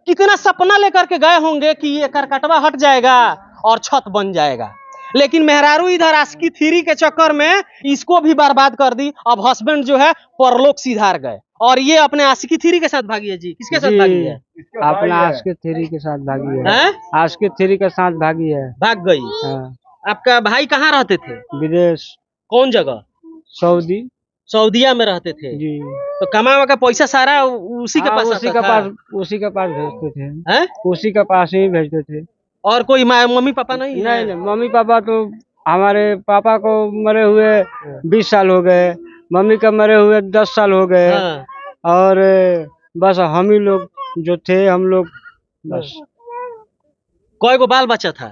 कितना सपना लेकर के गए होंगे कि ये करकटवा हट जाएगा और छत बन जाएगा, लेकिन मेहरारू इधर आशिकी थ्री के चक्कर में इसको भी बर्बाद कर दी। अब हस्बैंड जो है परलोक सिधार गए और ये अपने आशिकी थ्री के साथ भागी है जी। किसके साथ भागी है? अपना आशिकी थ्री के साथ भागी है। आशिकी थ्री के साथ भागी है, भाग गई। आपका भाई कहाँ रहते थे? विदेश। कौन जगह? सऊदी। सऊदीया में रहते थे जी। तो कमा का पैसा सारा उसी के पास उसी के पास भेजते थे। उसी के पास ही भेजते थे। और कोई मम्मी पापा नहीं? नहीं, मम्मी पापा तो हमारे पापा को मरे हुए 20 साल हो गए, मम्मी का मरे हुए 10 साल हो गए। और बस हम ही लोग जो थे, हम लोग बस। कोई को बाल बच्चा था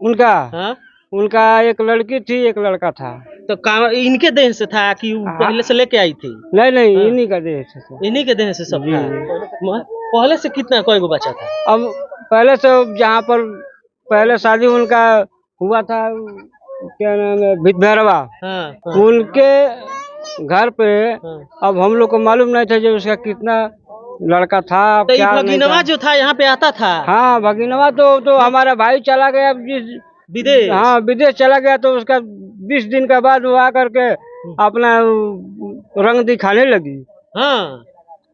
उनका? उनका एक लड़की थी, एक लड़का था। तो इनके देह से था कि पहले से लेके आई थी? नहीं, इन्हीं का देह से। इन्हीं के देह से सब था। पहले से कितना कोई को बच्चा था? अब पहले से जहाँ पर पहले शादी उनका हुआ था, क्या नाम है, भितभैरवा। उनके घर पे अब हम लोग को मालूम नहीं था जो उसका कितना लड़का था। तो क्या भगिनवा जो था यहाँ पे आता था? हाँ, भगिनवा तो हमारा भाई चला गया विदेश। हाँ, विदेश चला गया तो उसका 20 दिन के बाद वो आकर के अपना रंग दिखाने लगी।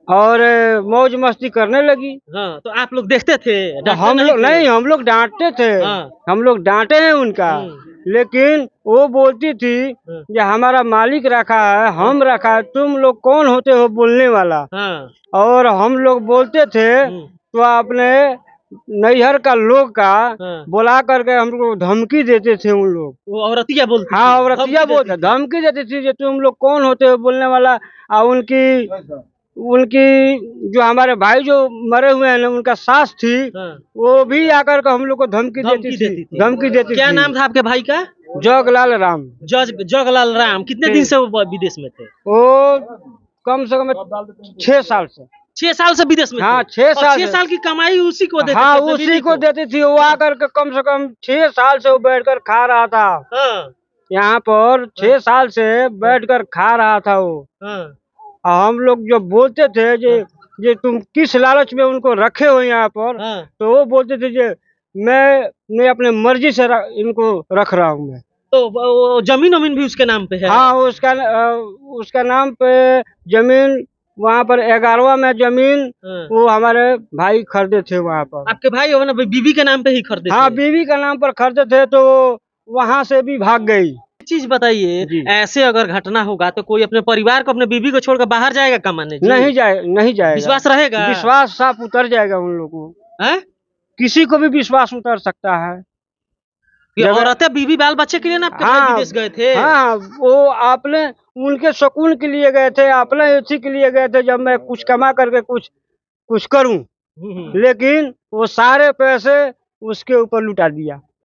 और मौज मस्ती करने लगी। तो आप लोग देखते थे? हम लोग नहीं, हम लोग डांटते थे। हम लोग डांटे हैं उनका, लेकिन वो बोलती थी कि हमारा मालिक रखा है, हम रखा है, तुम लोग कौन होते हो बोलने वाला। और हम लोग बोलते थे तो अपने नैहर का लोग का बुला करके हम लोग धमकी देते थे। उन लोग औरतिया बोलती? हाँ, औरतिया बोलते, धमकी देती थी कि तुम लोग कौन होते हो बोलने वाला। और उनकी जो हमारे भाई जो मरे हुए हैं ना, उनका सास थी, वो भी आकर के हम लोग को धमकी देती थी। क्या नाम था आपके भाई का? जगलाल राम। जगलाल राम। कितने दिन से वो विदेश में थे? वो कम से कम 6 साल से। 6 साल से विदेश में? हाँ, 6 साल की कमाई उसी को देती? हाँ, उसी को देती थी। वो आकर के कम से कम 6 साल से वो बैठ कर खा रहा था। यहाँ पर 6 साल से बैठ कर खा रहा था वो। हम लोग जो बोलते थे जे तुम किस लालच में उनको रखे हो यहाँ पर, तो वो बोलते थे जे मैं अपने मर्जी से इनको रख रहा हूँ मैं। तो जमीन भी उसके नाम पे है? हाँ, उसका नाम पे जमीन, वहाँ पर 11वां में जमीन वो हमारे भाई खरीदे थे वहाँ पर। आपके भाई हो ना, बीवी के नाम पे ही खरीदे? हाँ, बीवी का नाम पर खरीदे थे, तो वहाँ से भी भाग गई। चीज बताइए, ऐसे अगर घटना होगा तो कोई अपने परिवार को, अपने बीवी को छोड़कर बाहर जाएगा कमाने? नहीं जाएगा। विश्वास रहेगा? विश्वास साफ उतर जाएगा उन लोगों को। किसी को भी विश्वास उतर सकता है। औरतें बीवी बाल बच्चे के लिए ना विदेश गए थे? हाँ, वो आपने उनके सुकून के लिए गए थे, अपने इसी के लिए गए थे जब मैं कुछ कमा करके कुछ करूं। लेकिन वो सारे पैसे उसके ऊपर लुटा दिया।